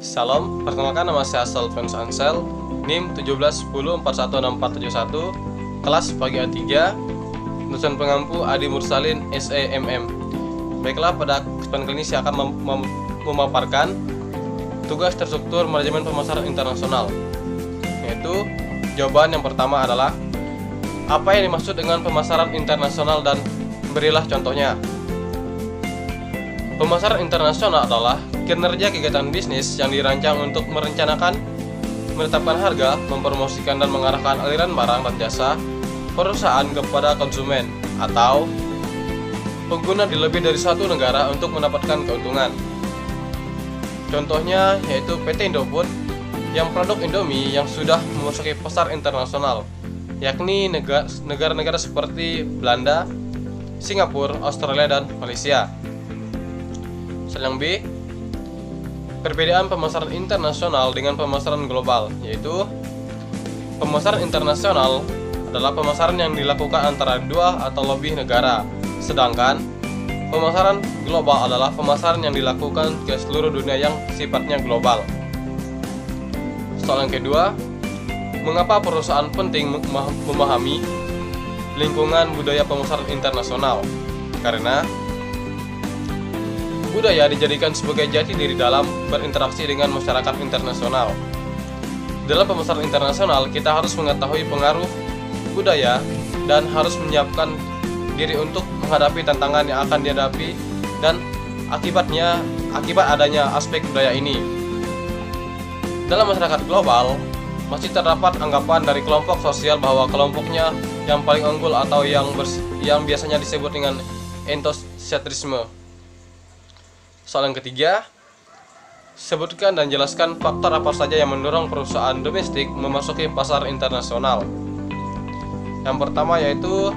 Salam, perkenalkan nama saya Salvan Ansel, NIM 1710416471, kelas pagi A3, dosen pengampu Adi Mursalin, SEMM. Baiklah, pada kesempatan kali ini saya akan memaparkan tugas terstruktur manajemen pemasaran internasional. Yaitu, jawaban yang pertama adalah apa yang dimaksud dengan pemasaran internasional dan berilah contohnya. Pemasaran internasional adalah kinerja kegiatan bisnis yang dirancang untuk merencanakan, menetapkan harga, mempromosikan dan mengarahkan aliran barang dan jasa perusahaan kepada konsumen atau pengguna di lebih dari satu negara untuk mendapatkan keuntungan. Contohnya yaitu PT Indofood yang produk Indomie yang sudah memasuki pasar internasional, yakni negara-negara seperti Belanda, Singapura, Australia, dan Malaysia. Yang B, perbedaan pemasaran internasional dengan pemasaran global, yaitu pemasaran internasional adalah pemasaran yang dilakukan antara dua atau lebih negara, sedangkan pemasaran global adalah pemasaran yang dilakukan ke seluruh dunia yang sifatnya global. Soal yang kedua, mengapa perusahaan penting memahami lingkungan budaya pemasaran internasional? Karena budaya dijadikan sebagai jati diri dalam berinteraksi dengan masyarakat internasional. Dalam pemasaran internasional, kita harus mengetahui pengaruh budaya dan harus menyiapkan diri untuk menghadapi tantangan yang akan dihadapi dan akibat adanya aspek budaya ini. Dalam masyarakat global, masih terdapat anggapan dari kelompok sosial bahwa kelompoknya yang paling unggul atau yang biasanya disebut dengan entosiatrisme. Soal yang ketiga, sebutkan dan jelaskan faktor apa saja yang mendorong perusahaan domestik memasuki pasar internasional. Yang pertama yaitu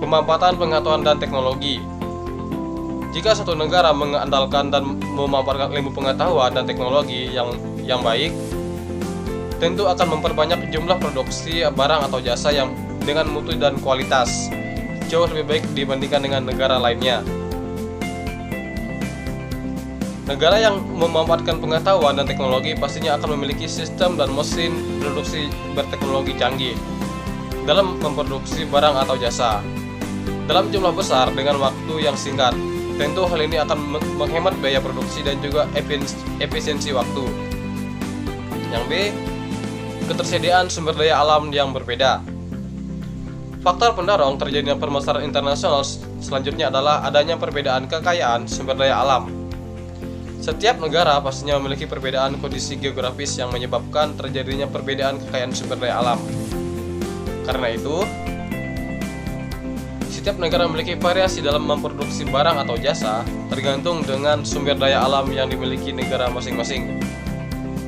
pemanfaatan pengetahuan dan teknologi. Jika satu negara mengandalkan dan memanfaatkan ilmu pengetahuan dan teknologi yang baik, tentu akan memperbanyak jumlah produksi barang atau jasa yang dengan mutu dan kualitas jauh lebih baik dibandingkan dengan negara lainnya. Negara yang memanfaatkan pengetahuan dan teknologi pastinya akan memiliki sistem dan mesin produksi berteknologi canggih dalam memproduksi barang atau jasa dalam jumlah besar dengan waktu yang singkat. Tentu hal ini akan menghemat biaya produksi dan juga efisiensi waktu. Yang B, ketersediaan sumber daya alam yang berbeda. Faktor pendorong terjadinya pemasaran internasional selanjutnya adalah adanya perbedaan kekayaan sumber daya alam. Setiap negara pastinya memiliki perbedaan kondisi geografis yang menyebabkan terjadinya perbedaan kekayaan sumber daya alam. Karena itu, setiap negara memiliki variasi dalam memproduksi barang atau jasa tergantung dengan sumber daya alam yang dimiliki negara masing-masing.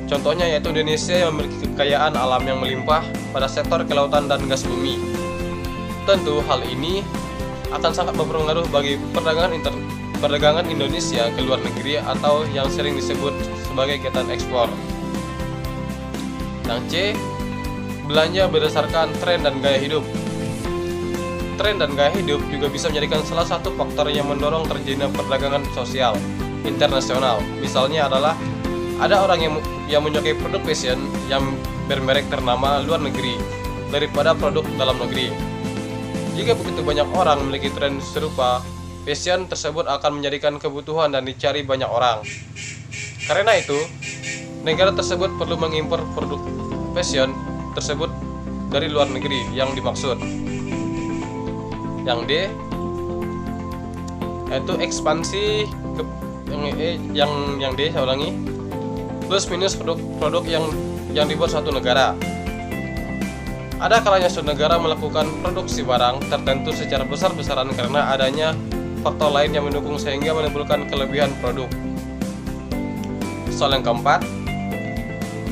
Contohnya yaitu Indonesia yang memiliki kekayaan alam yang melimpah pada sektor kelautan dan gas bumi. Tentu hal ini akan sangat berpengaruh bagi perdagangan Indonesia ke luar negeri atau yang sering disebut sebagai kegiatan ekspor. Yang C, belanja berdasarkan tren dan gaya hidup. Tren dan gaya hidup juga bisa menjadikan salah satu faktor yang mendorong terjadinya perdagangan sosial internasional. Misalnya adalah ada orang yang menyukai produk fashion yang bermerek ternama luar negeri daripada produk dalam negeri. Jika begitu banyak orang memiliki tren serupa, fashion tersebut akan menjadikan kebutuhan dan dicari banyak orang. Karena itu, negara tersebut perlu mengimpor produk fashion tersebut dari luar negeri yang dimaksud. Yang D, yaitu ekspansi yang D saya ulangi, plus minus produk yang dibuat satu negara. Ada kalanya suatu negara melakukan produksi barang tertentu secara besar-besaran karena adanya faktor lain yang mendukung sehingga menimbulkan kelebihan produk. Soal yang keempat,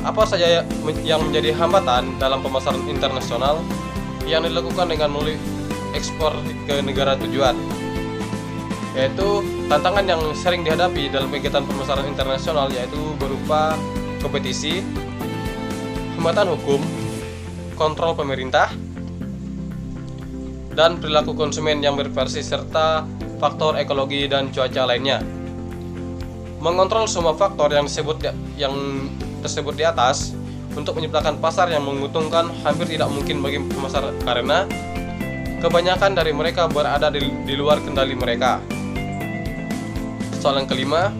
apa saja yang menjadi hambatan dalam pemasaran internasional yang dilakukan dengan melalui ekspor ke negara tujuan? Yaitu tantangan yang sering dihadapi dalam kegiatan pemasaran internasional yaitu berupa kompetisi, hambatan hukum, kontrol pemerintah, dan perilaku konsumen yang bervariasi serta faktor ekologi dan cuaca lainnya. mengontrol semua faktor yang tersebut di atas untuk menciptakan pasar yang menguntungkan hampir tidak mungkin bagi pemasar karena kebanyakan dari mereka berada di luar kendali mereka. Soal yang kelima,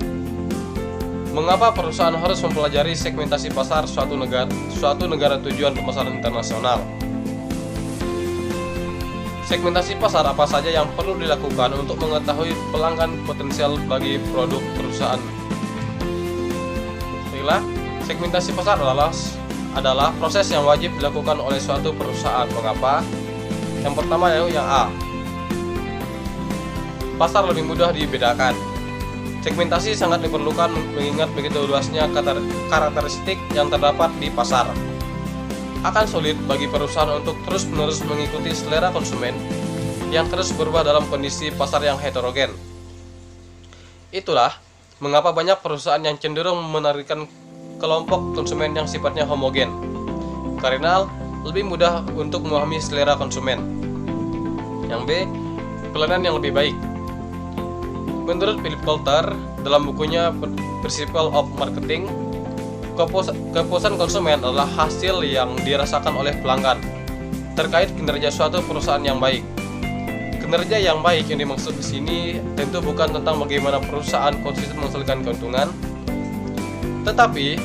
mengapa perusahaan harus mempelajari segmentasi pasar suatu negara tujuan pemasaran internasional? Segmentasi pasar apa saja yang perlu dilakukan untuk mengetahui pelanggan potensial bagi produk perusahaan? Baiklah, segmentasi pasar adalah proses yang wajib dilakukan oleh suatu perusahaan. Mengapa? Yang pertama yaitu yang A. Pasar lebih mudah dibedakan. Segmentasi sangat diperlukan mengingat begitu luasnya karakteristik yang terdapat di pasar. Akan sulit bagi perusahaan untuk terus-menerus mengikuti selera konsumen yang terus berubah dalam kondisi pasar yang heterogen. Itulah mengapa banyak perusahaan yang cenderung menargetkan kelompok konsumen yang sifatnya homogen, karena lebih mudah untuk memahami selera konsumen. Yang B, pelayanan yang lebih baik. Menurut Philip Kotler dalam bukunya Principles of Marketing, kepuasan konsumen adalah hasil yang dirasakan oleh pelanggan terkait kinerja suatu perusahaan yang baik. Kinerja yang baik yang dimaksud di sini tentu bukan tentang bagaimana perusahaan konsisten menghasilkan keuntungan, tetapi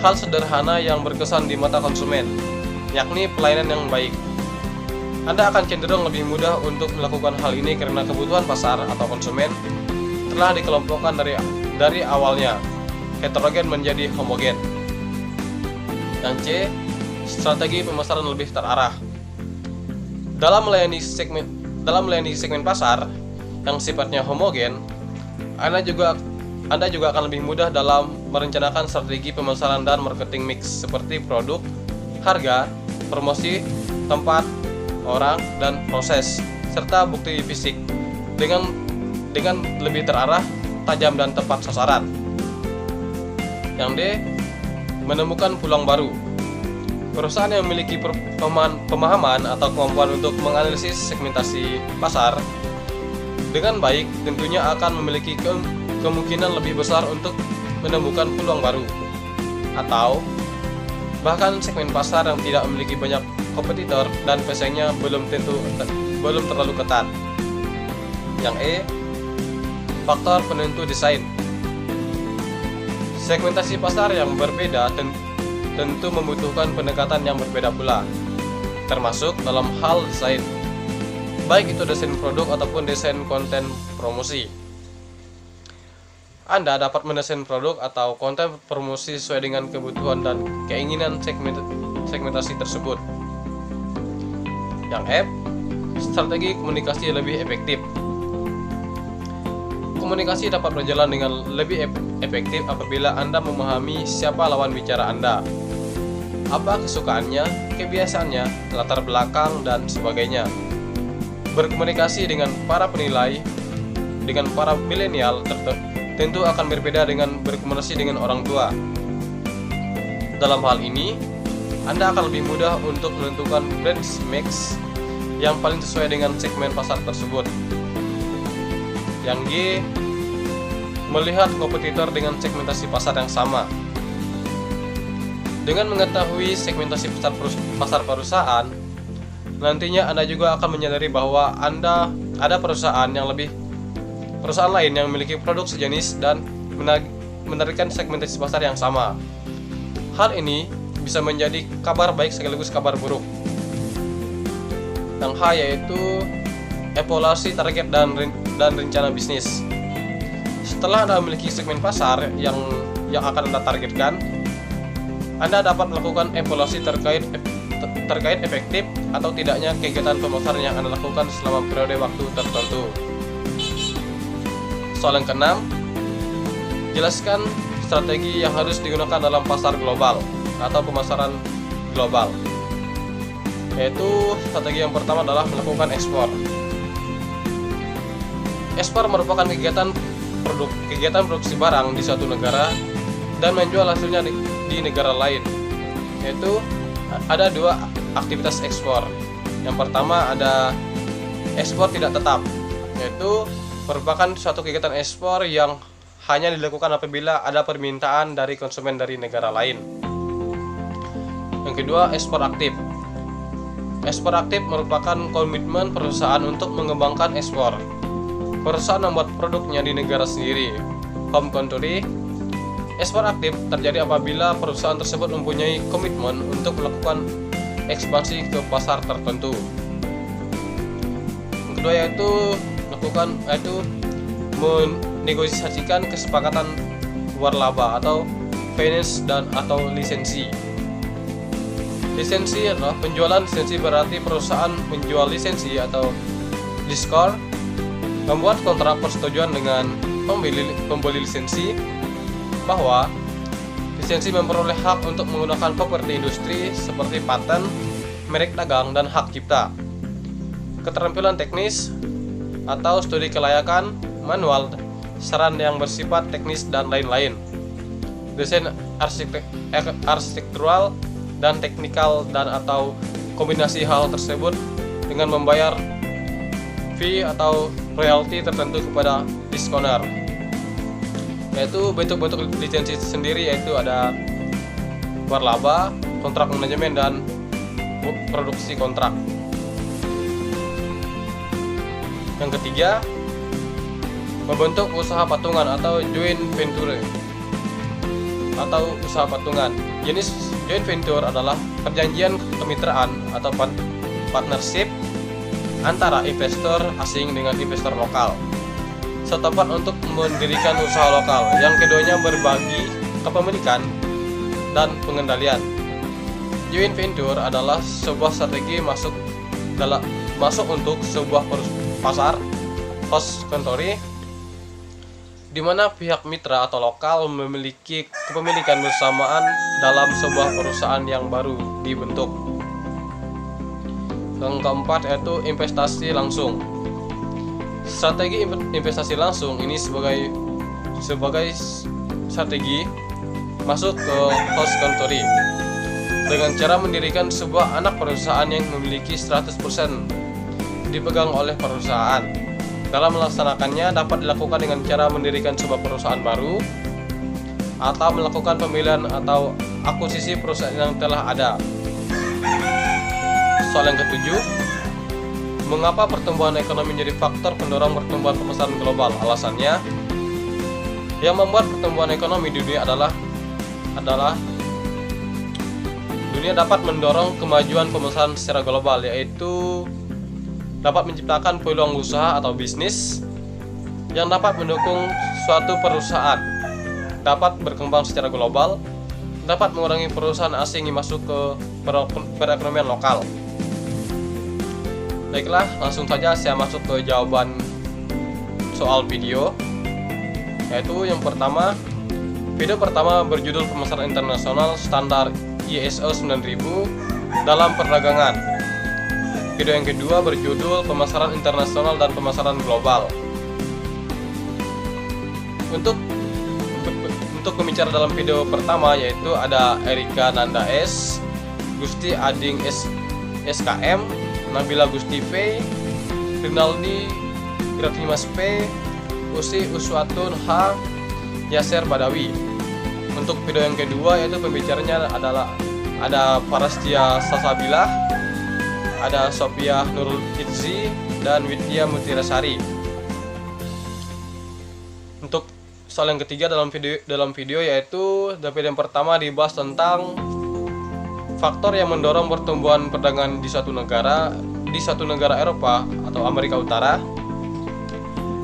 hal sederhana yang berkesan di mata konsumen, yakni pelayanan yang baik. Anda akan cenderung lebih mudah untuk melakukan hal ini karena kebutuhan pasar atau konsumen telah dikelompokkan dari awalnya heterogen menjadi homogen. Yang C, strategi pemasaran lebih terarah. Dalam melayani segmen pasar yang sifatnya homogen, Anda juga akan lebih mudah dalam merencanakan strategi pemasaran dan marketing mix seperti produk, harga, promosi, tempat, orang, dan proses, serta bukti fisik dengan lebih terarah, tajam, dan tepat sasaran. Yang D, menemukan peluang baru. Perusahaan yang memiliki pemahaman atau kemampuan untuk menganalisis segmentasi pasar dengan baik tentunya akan memiliki kemungkinan lebih besar untuk menemukan peluang baru, atau bahkan segmen pasar yang tidak memiliki banyak kompetitor dan pesaingnya belum terlalu ketat. Yang E, faktor penentu desain. Segmentasi pasar yang berbeda tentu membutuhkan pendekatan yang berbeda pula, termasuk dalam hal desain, baik itu desain produk ataupun desain konten promosi. Anda dapat mendesain produk atau konten promosi sesuai dengan kebutuhan dan keinginan segmentasi tersebut. Yang F, strategi komunikasi lebih efektif. Komunikasi dapat berjalan dengan lebih efektif apabila Anda memahami siapa lawan bicara Anda, apa kesukaannya, kebiasaannya, latar belakang, dan sebagainya. Berkomunikasi dengan para penilai, dengan para milenial tentu akan berbeda dengan berkomunikasi dengan orang tua. Dalam hal ini, Anda akan lebih mudah untuk menentukan brand mix yang paling sesuai dengan segmen pasar tersebut. Yang G, melihat kompetitor dengan segmentasi pasar yang sama. Dengan mengetahui segmentasi pasar perusahaan, nantinya Anda juga akan menyadari bahwa ada perusahaan lain yang memiliki produk sejenis dan menargetkan segmentasi pasar yang sama. Hal ini bisa menjadi kabar baik sekaligus kabar buruk. Yang H yaitu evaluasi target dan rencana bisnis. Setelah Anda memiliki segmen pasar yang akan Anda targetkan, Anda dapat melakukan evaluasi terkait efektif atau tidaknya kegiatan pemasaran yang Anda lakukan selama periode waktu tertentu. Soal yang keenam, jelaskan strategi yang harus digunakan dalam pasar global atau pemasaran global. Yaitu strategi yang pertama adalah melakukan ekspor. Ekspor merupakan kegiatan produksi barang di suatu negara dan menjual hasilnya di negara lain. Yaitu ada dua aktivitas ekspor. Yang pertama ada ekspor tidak tetap, yaitu merupakan suatu kegiatan ekspor yang hanya dilakukan apabila ada permintaan dari konsumen dari negara lain. Yang kedua, ekspor aktif. Ekspor aktif merupakan komitmen perusahaan untuk mengembangkan ekspor. Perusahaan membuat produknya di negara sendiri, home country. Ekspor aktif terjadi apabila perusahaan tersebut mempunyai komitmen untuk melakukan ekspansi ke pasar tertentu. Yang kedua yaitu menegosiasikan kesepakatan warlaba atau finance dan atau lisensi. Lisensi adalah penjualan lisensi, berarti perusahaan menjual lisensi atau discount, membuat kontrak persetujuan dengan pembeli lisensi bahwa lisensi memperoleh hak untuk menggunakan properti industri seperti paten, merek dagang, dan hak cipta. Keterampilan teknis atau studi kelayakan, manual, saran yang bersifat teknis, dan lain-lain. Desain arsitektural dan teknikal dan atau kombinasi hal tersebut dengan membayar fee atau royalti tertentu kepada diskoner. Yaitu bentuk-bentuk lisensi sendiri yaitu ada warlaba, kontrak manajemen, dan produksi kontrak. Yang ketiga, membentuk usaha patungan atau joint venture atau usaha patungan. Jenis joint venture adalah perjanjian kemitraan atau partnership antara investor asing dengan investor lokal setempat untuk mendirikan usaha lokal. Yang keduanya berbagi kepemilikan dan pengendalian. Joint venture adalah sebuah strategi masuk untuk sebuah pasar host country di mana pihak mitra atau lokal memiliki kepemilikan bersamaan dalam sebuah perusahaan yang baru dibentuk. Yang keempat yaitu investasi langsung. Strategi investasi langsung ini sebagai strategi masuk ke host country dengan cara mendirikan sebuah anak perusahaan yang memiliki 100% dipegang oleh perusahaan. Dalam melaksanakannya dapat dilakukan dengan cara mendirikan sebuah perusahaan baru atau melakukan pemilihan atau akuisisi perusahaan yang telah ada. Soal yang ketujuh, mengapa pertumbuhan ekonomi menjadi faktor pendorong pertumbuhan pemesanan global? Alasannya, yang membuat pertumbuhan ekonomi di dunia adalah dunia dapat mendorong kemajuan pemesanan secara global, yaitu dapat menciptakan peluang usaha atau bisnis yang dapat mendukung suatu perusahaan, dapat berkembang secara global, dapat mengurangi perusahaan asing yang masuk ke perekonomian lokal. Baiklah, langsung saja saya masuk ke jawaban soal video. Yaitu yang pertama, video pertama berjudul Pemasaran Internasional Standar ISO 9000 dalam Perdagangan. Video yang kedua berjudul Pemasaran Internasional dan Pemasaran Global. Untuk pembicara dalam video pertama yaitu ada Erika Nanda S, Gusti Ading SKM, Nabila Gusti V, Rinaldi Gratimas P, Usi Uswatun H, Yaser Badawi. Untuk video yang kedua yaitu pembicaranya adalah ada Parastia Sasabilah, ada Sophia Nurul Itzi, dan Widya Mutirasari. Untuk soal yang ketiga dalam video yaitu video yang pertama dibahas tentang faktor yang mendorong pertumbuhan perdagangan di suatu negara Eropa atau Amerika Utara,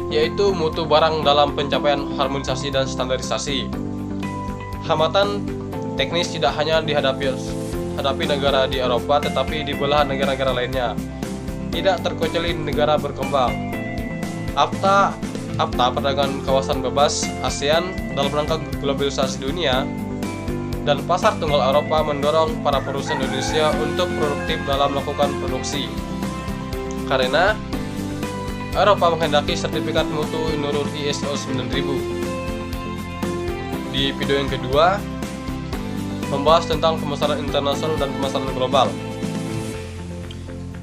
yaitu mutu barang dalam pencapaian harmonisasi dan standarisasi. Hambatan teknis tidak hanya dihadapi negara di Eropa tetapi di belahan negara-negara lainnya, tidak terkecuali negara berkembang. AFTA perdagangan kawasan bebas ASEAN dalam rangka globalisasi dunia dan pasar tunggal Eropa mendorong para perusahaan Indonesia untuk produktif dalam melakukan produksi karena Eropa menghendaki sertifikat mutu menurut ISO 9000. Di video yang kedua membahas tentang pemasaran internasional dan pemasaran global.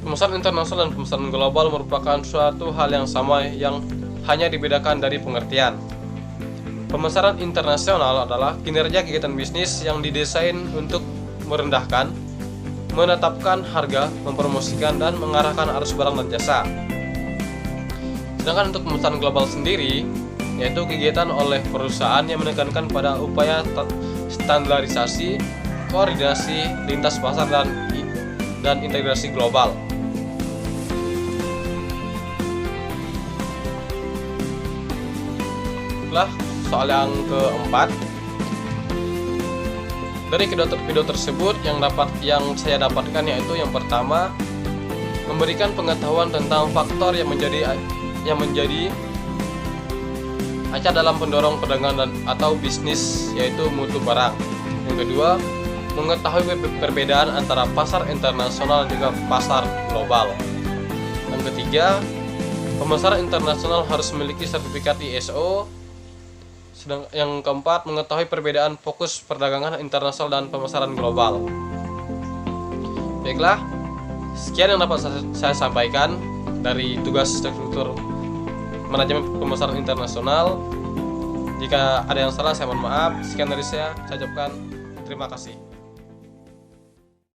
Pemasaran internasional dan pemasaran global merupakan suatu hal yang sama yang hanya dibedakan dari pengertian. Pemasaran internasional adalah kinerja kegiatan bisnis yang didesain untuk merendahkan, menetapkan harga, mempromosikan, dan mengarahkan arus barang dan jasa. Sedangkan untuk pemasaran global sendiri, yaitu kegiatan oleh perusahaan yang menekankan pada upaya standarisasi, koordinasi lintas pasar, dan integrasi global. Itulah soal yang keempat. Dari video tersebut yang saya dapatkan yaitu yang pertama, memberikan pengetahuan tentang faktor yang menjadi acah dalam pendorong perdagangan atau bisnis, yaitu mutu barang. Yang kedua, mengetahui perbedaan antara pasar internasional dan juga pasar global. Yang ketiga, pemasaran internasional harus memiliki sertifikat ISO. Yang keempat, mengetahui perbedaan fokus perdagangan internasional dan pemasaran global. Baiklah, sekian yang dapat saya sampaikan dari tugas struktur manajemen pemasaran internasional. Jika ada yang salah, saya mohon maaf. Sekian dari saya ucapkan terima kasih.